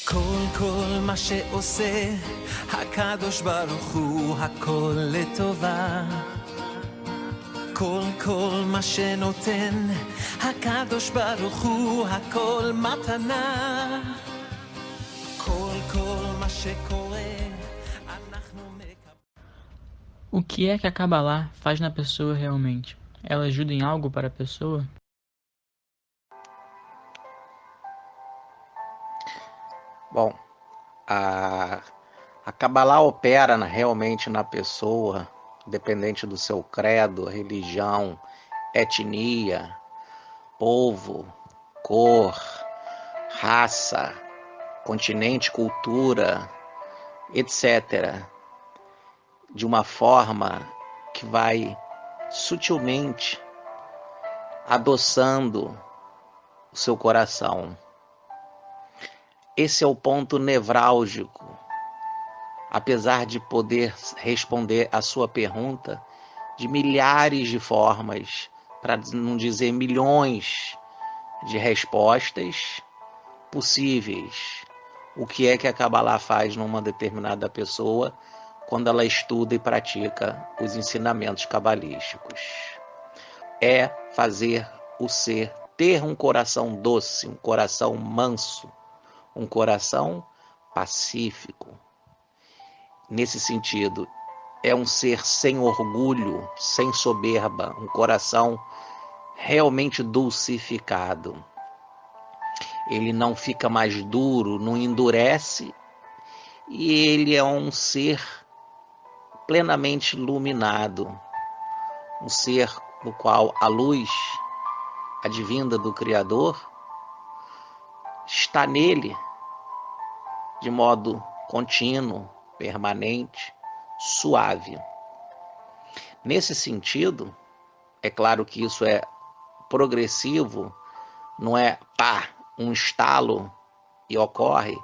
כל מה שעושה הקדוש ברוך הוא הכל לטובה. כל מה שנותן הקדוש ברוך הוא הכל מתנה. כל מה שקורה אנחנו O que é que a Kabbalah faz na pessoa realmente? Ela ajuda em algo para a pessoa? Bom, a Kabbalah opera realmente na pessoa, dependente do seu credo, religião, etnia, povo, cor, raça, continente, cultura, etc., de uma forma que vai sutilmente adoçando o seu coração. Esse é o ponto nevrálgico. Apesar de poder responder a sua pergunta de milhares de formas, para não dizer milhões de respostas possíveis, o que é que a Kabbalah faz numa determinada pessoa quando ela estuda e pratica os ensinamentos cabalísticos? É fazer o ser ter um coração doce, um coração manso, um coração pacífico. Nesse sentido, é um ser sem orgulho, sem soberba, um coração realmente dulcificado. Ele não fica mais duro, não endurece, e ele é um ser plenamente iluminado, um ser no qual a luz advinda do Criador está nele de modo contínuo, permanente, suave. Nesse sentido, é claro que isso é progressivo, não é um estalo e ocorre,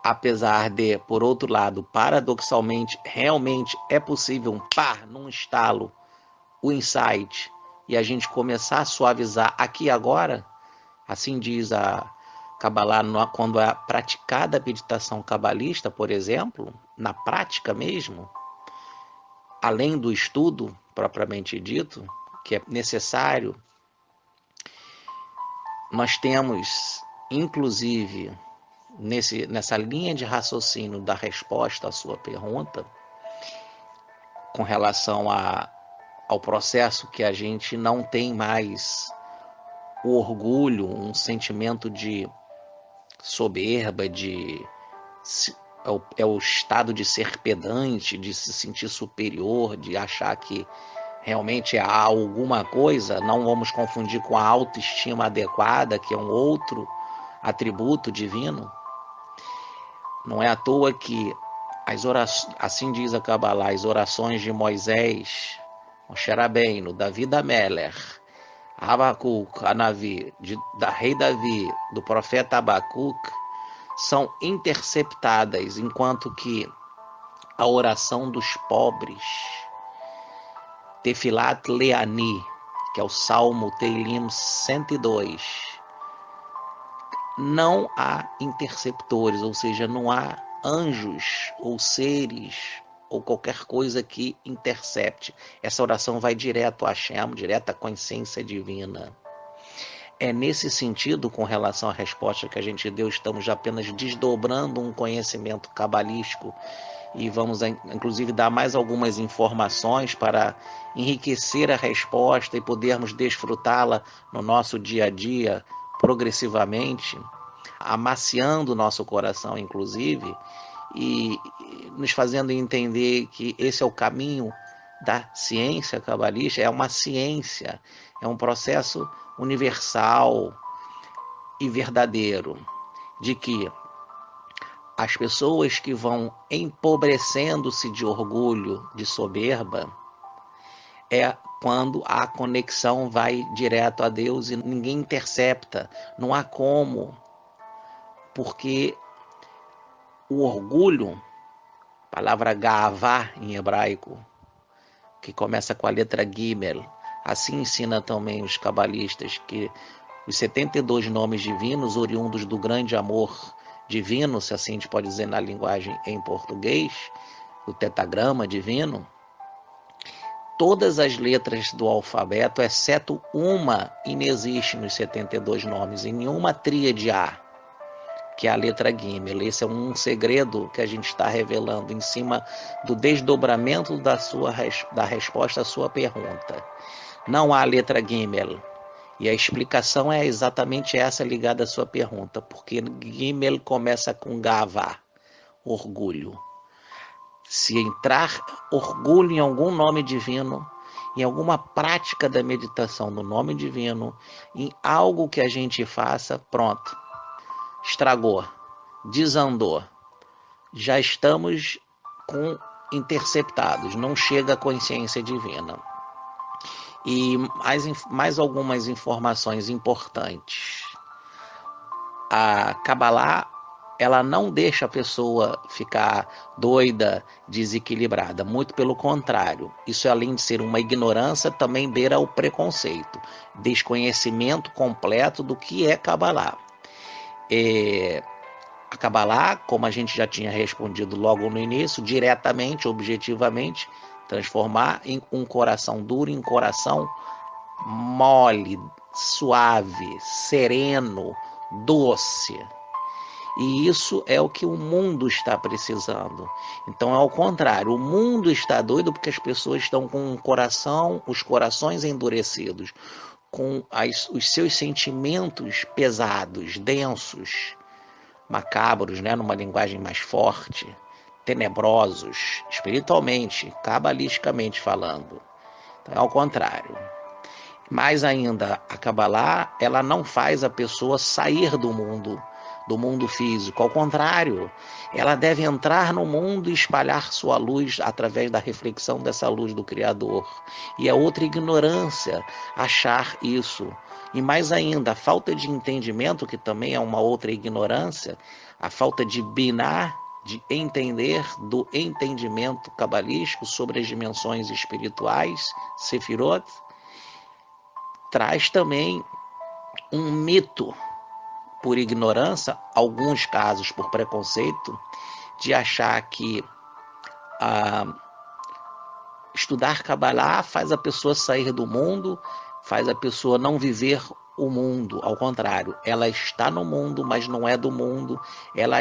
apesar de, por outro lado, paradoxalmente, realmente é possível num estalo, o insight, e a gente começar a suavizar aqui e agora, assim diz a Kabbalah, quando é praticada a meditação cabalista, por exemplo, na prática mesmo, além do estudo propriamente dito, que é necessário, nós temos, inclusive, nessa linha de raciocínio da resposta à sua pergunta, com relação ao processo que a gente não tem mais o orgulho, um sentimento de soberba, é o estado de ser pedante, de se sentir superior, de achar que realmente há alguma coisa. Não vamos confundir com a autoestima adequada, que é um outro atributo divino. Não é à toa que as orações, assim diz a Kabbalah, as orações de Moisés, Moshe Rabbeinu, Davi Ameler, Habacuc, Anavi, da rei Davi, do profeta Habacuc, são interceptadas, enquanto que a oração dos pobres, Tefilat Leani, que é o Salmo Teilim 102, não há interceptores, ou seja, não há anjos ou seres ou qualquer coisa que intercepte. Essa oração vai direto a Hashem, direto à consciência divina. É nesse sentido, com relação à resposta que a gente deu, estamos apenas desdobrando um conhecimento cabalístico e vamos, inclusive, dar mais algumas informações para enriquecer a resposta e podermos desfrutá-la no nosso dia a dia, progressivamente, amaciando o nosso coração, inclusive, e nos fazendo entender que esse é o caminho da ciência cabalística. É uma ciência, é um processo universal e verdadeiro, de que as pessoas que vão empobrecendo-se de orgulho, de soberba, é quando a conexão vai direto a Deus e ninguém intercepta, não há como, porque o orgulho, palavra gavá em hebraico, que começa com a letra Gimel, assim ensina também os cabalistas, que os 72 nomes divinos, oriundos do grande amor divino, se assim a gente pode dizer na linguagem em português, o tetagrama divino, todas as letras do alfabeto, exceto uma, inexiste nos 72 nomes, em nenhuma tríade há, que é a letra Gimel. Esse é um segredo que a gente está revelando em cima do desdobramento da resposta à sua pergunta. Não há letra Gimel. E a explicação é exatamente essa ligada à sua pergunta, porque Gimel começa com Gavá, orgulho. Se entrar orgulho em algum nome divino, em alguma prática da meditação do nome divino, em algo que a gente faça, pronto, estragou, desandou. Já estamos interceptados, não chega a consciência divina. E mais algumas informações importantes. A Kabbalah, ela não deixa a pessoa ficar doida, desequilibrada. Muito pelo contrário. Isso, além de ser uma ignorância, também beira o preconceito. Desconhecimento completo do que é Kabbalah. A Kabbalah, como a gente já tinha respondido logo no início, diretamente, objetivamente, transformar um coração duro em coração mole, suave, sereno, doce. E isso é o que o mundo está precisando. Então é ao contrário, o mundo está doido porque as pessoas estão com os corações endurecidos, com os seus sentimentos pesados, densos, macabros, né, numa linguagem mais forte, tenebrosos, espiritualmente, cabalisticamente falando. Então é ao contrário. Mais ainda, a Kabbalah, ela não faz a pessoa sair do mundo físico. Ao contrário, ela deve entrar no mundo e espalhar sua luz através da reflexão dessa luz do Criador. E é outra ignorância achar isso. E mais ainda, a falta de entendimento, que também é uma outra ignorância, a falta de binar, de entender do entendimento cabalístico sobre as dimensões espirituais, Sefirot, traz também um mito por ignorância, alguns casos por preconceito, de achar que estudar Kabbalah faz a pessoa sair do mundo, faz a pessoa não viver o mundo. Ao contrário, ela está no mundo, mas não é do mundo. Ela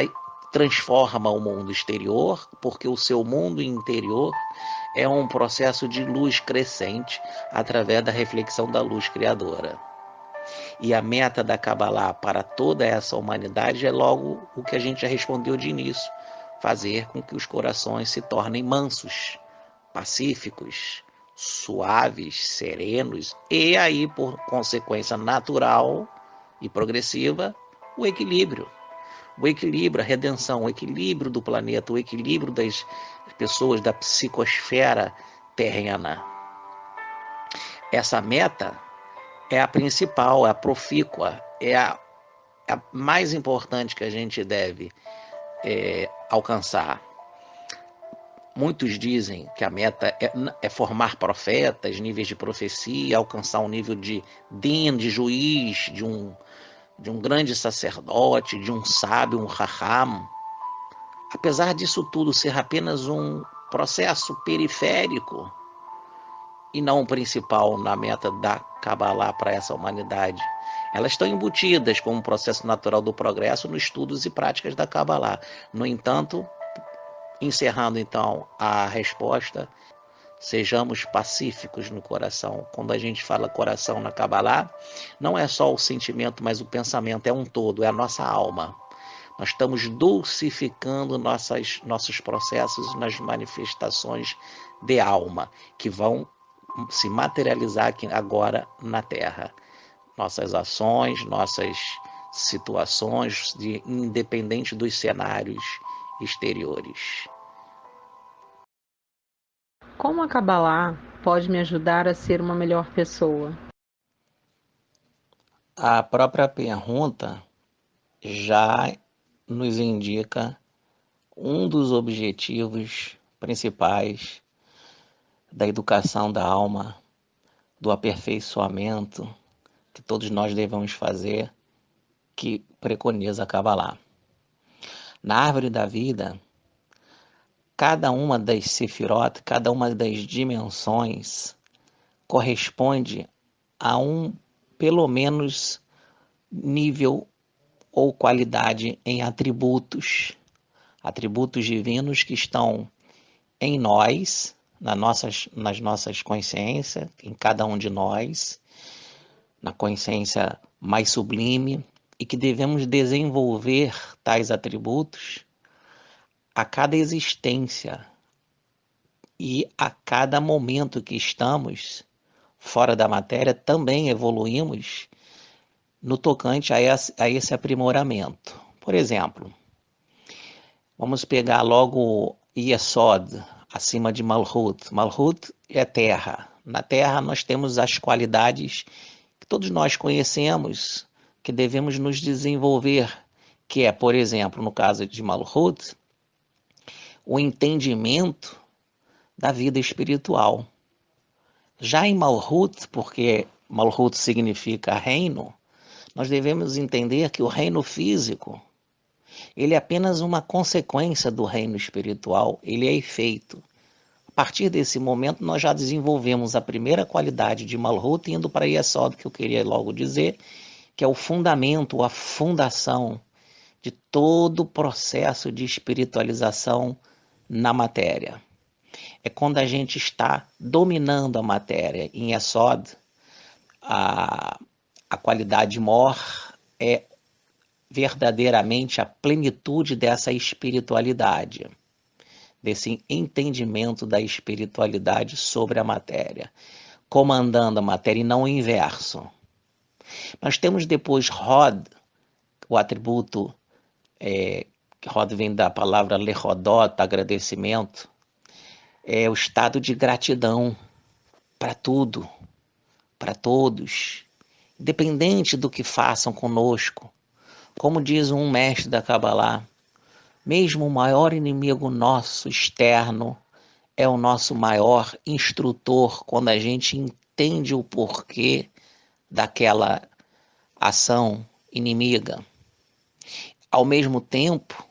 transforma o mundo exterior, porque o seu mundo interior é um processo de luz crescente através da reflexão da luz criadora. E a meta da Kabbalah para toda essa humanidade é logo o que a gente já respondeu de início: fazer com que os corações se tornem mansos, pacíficos, suaves, serenos e aí, por consequência natural e progressiva, o equilíbrio. O equilíbrio, a redenção, o equilíbrio do planeta, o equilíbrio das pessoas, da psicosfera terrena. Essa meta é a principal, é a profícua, é a mais importante que a gente deve alcançar. Muitos dizem que a meta é formar profetas, níveis de profecia, alcançar um nível de din, de juiz, de um grande sacerdote, de um sábio, um raham. Apesar disso tudo ser apenas um processo periférico e não o principal na meta da Kabbalah para essa humanidade, elas estão embutidas como um processo natural do progresso nos estudos e práticas da Kabbalah. No entanto, encerrando então a resposta, sejamos pacíficos no coração. Quando a gente fala coração na Kabbalah, não é só o sentimento, mas o pensamento, é um todo, é a nossa alma. Nós estamos dulcificando nossos processos nas manifestações de alma, que vão se materializar aqui agora na Terra. Nossas ações, nossas situações, independente dos cenários exteriores. Como a Kabbalah pode me ajudar a ser uma melhor pessoa? A própria pergunta já nos indica um dos objetivos principais da educação da alma, do aperfeiçoamento que todos nós devemos fazer, que preconiza a Kabbalah. Na árvore da vida, cada uma das sefirot, cada uma das dimensões corresponde a um, pelo menos, nível ou qualidade em atributos, atributos divinos que estão em nós, nas nossas consciências, em cada um de nós, na consciência mais sublime, e que devemos desenvolver tais atributos a cada existência e a cada momento que estamos fora da matéria, também evoluímos no tocante a esse aprimoramento. Por exemplo, vamos pegar logo Yesod, acima de Malhut. Malhut é terra. Na terra nós temos as qualidades que todos nós conhecemos, que devemos nos desenvolver, que é, por exemplo, no caso de Malhut, o entendimento da vida espiritual. Já em Malhut, porque Malhut significa reino, nós devemos entender que o reino físico, ele é apenas uma consequência do reino espiritual, ele é efeito. A partir desse momento, nós já desenvolvemos a primeira qualidade de Malhut, indo para Yesod, que eu queria logo dizer, que é o fundamento, a fundação de todo o processo de espiritualização na matéria. É quando a gente está dominando a matéria. Em Yesod, a qualidade mor é verdadeiramente a plenitude dessa espiritualidade, desse entendimento da espiritualidade sobre a matéria, comandando a matéria e não o inverso. Nós temos depois Hod, o atributo, Hod vem da palavra lehodot, agradecimento, é o estado de gratidão para tudo, para todos, independente do que façam conosco. Como diz um mestre da Kabbalah, mesmo o maior inimigo nosso externo é o nosso maior instrutor quando a gente entende o porquê daquela ação inimiga. Ao mesmo tempo,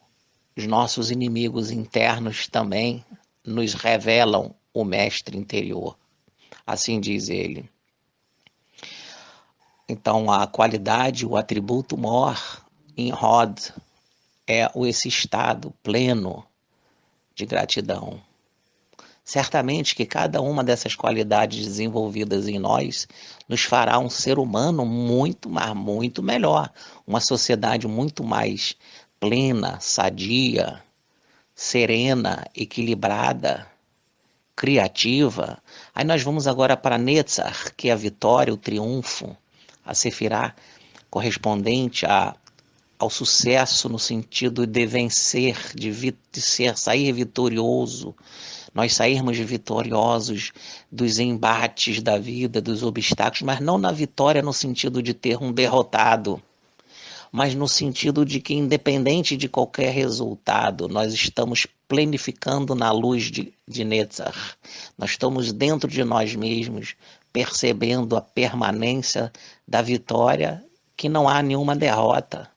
os nossos inimigos internos também nos revelam o mestre interior. Assim diz ele. Então, a qualidade, o atributo mor em Hod é esse estado pleno de gratidão. Certamente que cada uma dessas qualidades desenvolvidas em nós nos fará um ser humano muito, mas muito melhor. Uma sociedade muito mais plena, sadia, serena, equilibrada, criativa. Aí nós vamos agora para Netzach, que é a vitória, o triunfo, a Sefirá correspondente ao sucesso no sentido de vencer, sair vitorioso, nós sairmos vitoriosos dos embates da vida, dos obstáculos, mas não na vitória no sentido de ter um derrotado, mas no sentido de que, independente de qualquer resultado, nós estamos plenificando na luz de Netzach. Nós estamos dentro de nós mesmos, percebendo a permanência da vitória, que não há nenhuma derrota.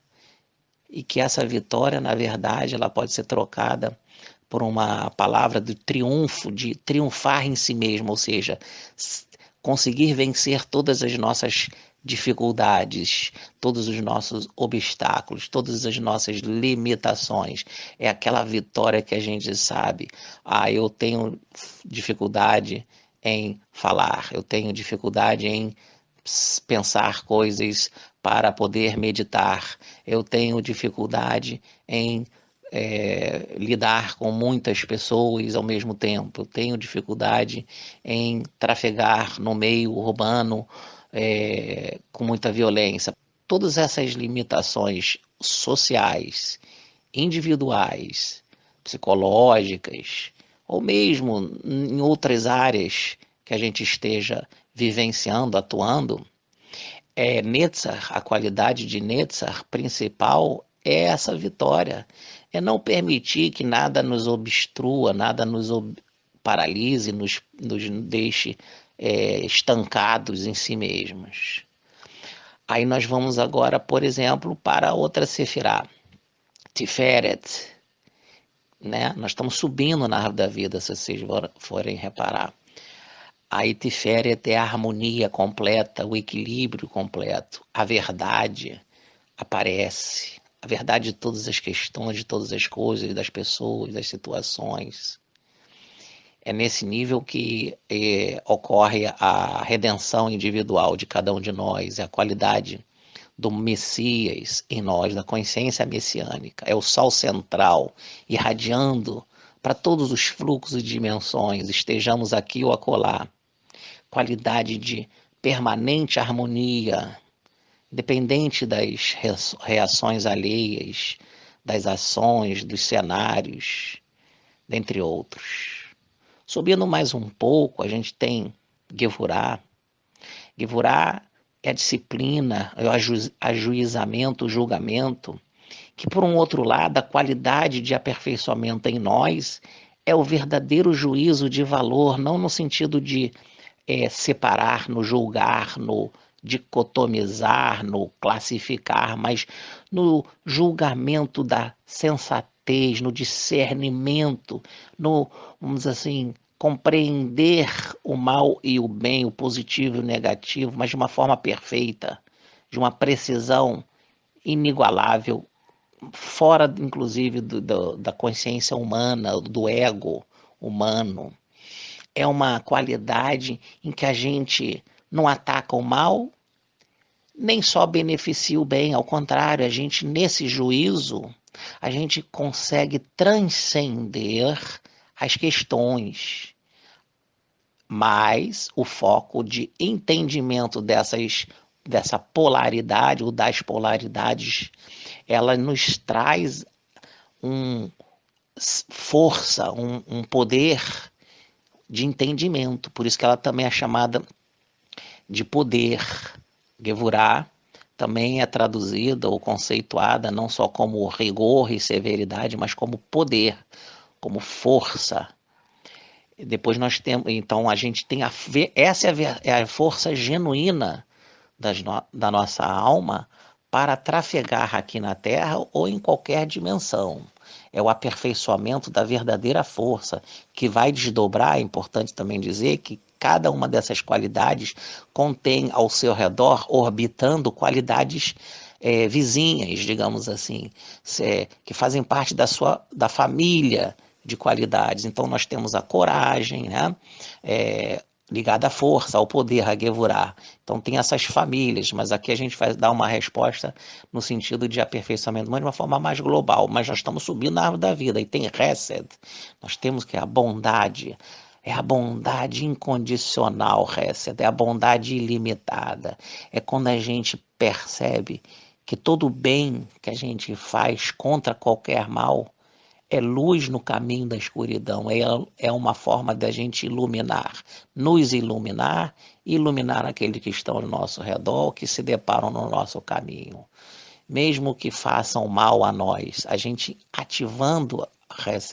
E que essa vitória, na verdade, ela pode ser trocada por uma palavra de triunfo, de triunfar em si mesmo, ou seja, conseguir vencer todas as nossas dificuldades, todos os nossos obstáculos, todas as nossas limitações. É aquela vitória que a gente sabe, eu tenho dificuldade em falar, eu tenho dificuldade em pensar coisas para poder meditar, eu tenho dificuldade em lidar com muitas pessoas ao mesmo tempo, eu tenho dificuldade em trafegar no meio urbano com muita violência. Todas essas limitações sociais, individuais, psicológicas, ou mesmo em outras áreas que a gente esteja vivenciando, atuando, Netzach, a qualidade de Netzach principal é essa vitória. É não permitir que nada nos obstrua, nada nos paralise, nos deixe estancados em si mesmos. Aí nós vamos agora, por exemplo, para outra Sefirá, Tiferet, né? Nós estamos subindo na árvore da vida, se vocês forem reparar. Aí Tiferet é a harmonia completa, o equilíbrio completo, a verdade aparece, a verdade de todas as questões, de todas as coisas, das pessoas, das situações. É nesse nível que ocorre a redenção individual de cada um de nós, é a qualidade do Messias em nós, da consciência messiânica. É o sol central irradiando para todos os fluxos e dimensões, estejamos aqui ou acolá. Qualidade de permanente harmonia, independente das reações alheias, das ações, dos cenários, dentre outros. Subindo mais um pouco, a gente tem Gevurah. Gevurah é a disciplina, é o ajuizamento, o julgamento, que por um outro lado, a qualidade de aperfeiçoamento em nós é o verdadeiro juízo de valor, não no sentido de separar, no julgar, no dicotomizar, no classificar, mas no julgamento da sensatez, no discernimento, no, vamos dizer assim, compreender o mal e o bem, o positivo e o negativo, mas de uma forma perfeita, de uma precisão inigualável, fora inclusive da consciência humana, do ego humano. É uma qualidade em que a gente não ataca o mal, nem só beneficia o bem, ao contrário, a gente, nesse juízo, a gente consegue transcender as questões, mas o foco de entendimento dessa polaridade, ou das polaridades, ela nos traz força, um poder de entendimento, por isso que ela também é chamada de poder. Gevurah também é traduzida ou conceituada não só como rigor e severidade, mas como poder, como força. Depois nós temos, então a gente tem essa é a força genuína da nossa alma para trafegar aqui na Terra ou em qualquer dimensão. É o aperfeiçoamento da verdadeira força, que vai desdobrar, é importante também dizer que cada uma dessas qualidades contém ao seu redor, orbitando qualidades vizinhas, digamos assim, que fazem parte da família de qualidades. Então nós temos a coragem, né? Ligada à força, ao poder, a Gevurah. Então tem essas famílias, mas aqui a gente vai dar uma resposta no sentido de aperfeiçoamento, mas de uma forma mais global. Mas nós estamos subindo na árvore da vida, e tem Hesed. Nós temos que a bondade, é a bondade incondicional, Hesed, é a bondade ilimitada. É quando a gente percebe que todo o bem que a gente faz contra qualquer mal é luz no caminho da escuridão, é uma forma da gente iluminar, nos iluminar e iluminar aqueles que estão ao nosso redor, que se deparam no nosso caminho. Mesmo que façam mal a nós, a gente ativando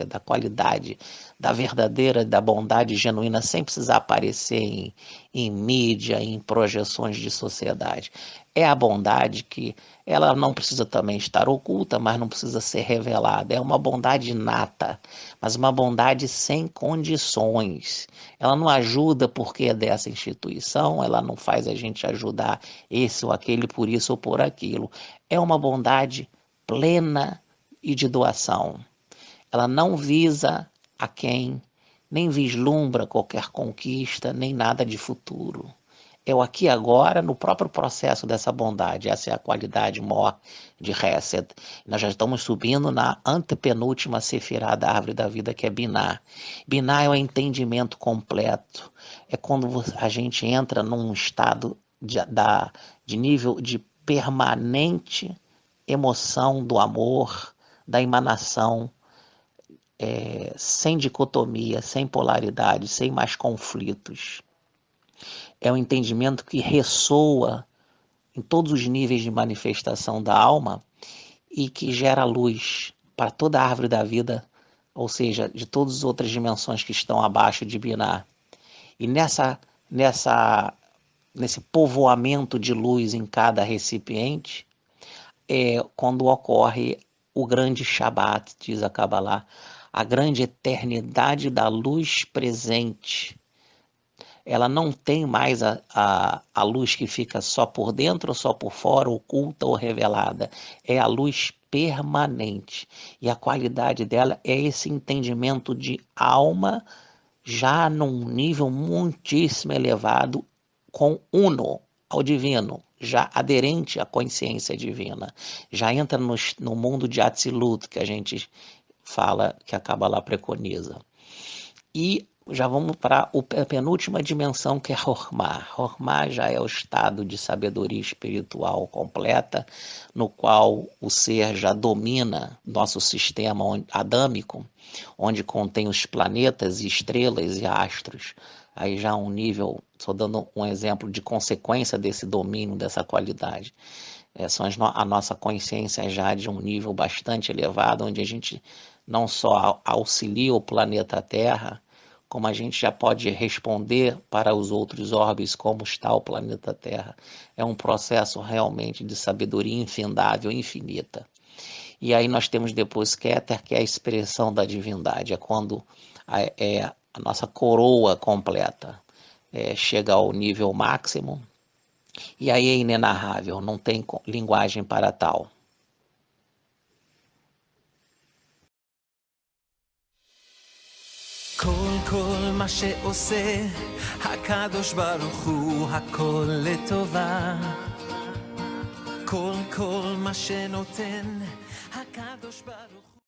da qualidade, da verdadeira, da bondade genuína, sem precisar aparecer em mídia, em projeções de sociedade. É a bondade que ela não precisa também estar oculta, mas não precisa ser revelada. É uma bondade inata, mas uma bondade sem condições. Ela não ajuda porque é dessa instituição, ela não faz a gente ajudar esse ou aquele por isso ou por aquilo. É uma bondade plena e de doação. Ela não visa a quem, nem vislumbra qualquer conquista, nem nada de futuro. É o aqui e agora, no próprio processo dessa bondade. Essa é a qualidade maior de Hesed. Nós já estamos subindo na antepenúltima sefirá da árvore da vida, que é Binah. Binah é o entendimento completo. É quando a gente entra num estado de nível de permanente emoção do amor, da emanação, sem dicotomia, sem polaridade, sem mais conflitos. É um entendimento que ressoa em todos os níveis de manifestação da alma e que gera luz para toda a árvore da vida, ou seja, de todas as outras dimensões que estão abaixo de Binah. E nesse povoamento de luz em cada recipiente, é quando ocorre o grande Shabat, diz a Kabbalah, a grande eternidade da luz presente. Ela não tem mais a luz que fica só por dentro ou só por fora, oculta ou revelada. É a luz permanente. E a qualidade dela é esse entendimento de alma já num nível muitíssimo elevado, com uno ao divino, já aderente à consciência divina. Já entra no mundo de Atzilut, que a gente fala, que a Kabbalah preconiza. E já vamos para a penúltima dimensão, que é Hormah. Hormah já é o estado de sabedoria espiritual completa, no qual o ser já domina nosso sistema adâmico, onde contém os planetas e estrelas e astros. Aí já um nível, estou dando um exemplo de consequência desse domínio, dessa qualidade. A nossa consciência já de um nível bastante elevado, onde a gente não só auxilia o planeta Terra, como a gente já pode responder para os outros orbes como está o planeta Terra. É um processo realmente de sabedoria infindável, infinita. E aí nós temos depois Keter, que é a expressão da divindade, é quando a nossa coroa completa chega ao nível máximo, e aí é inenarrável, não tem linguagem para tal. כל מה שעושה הקדוש ברוך הוא הכל לטובה כל מה שנותן הקדוש ברוך הוא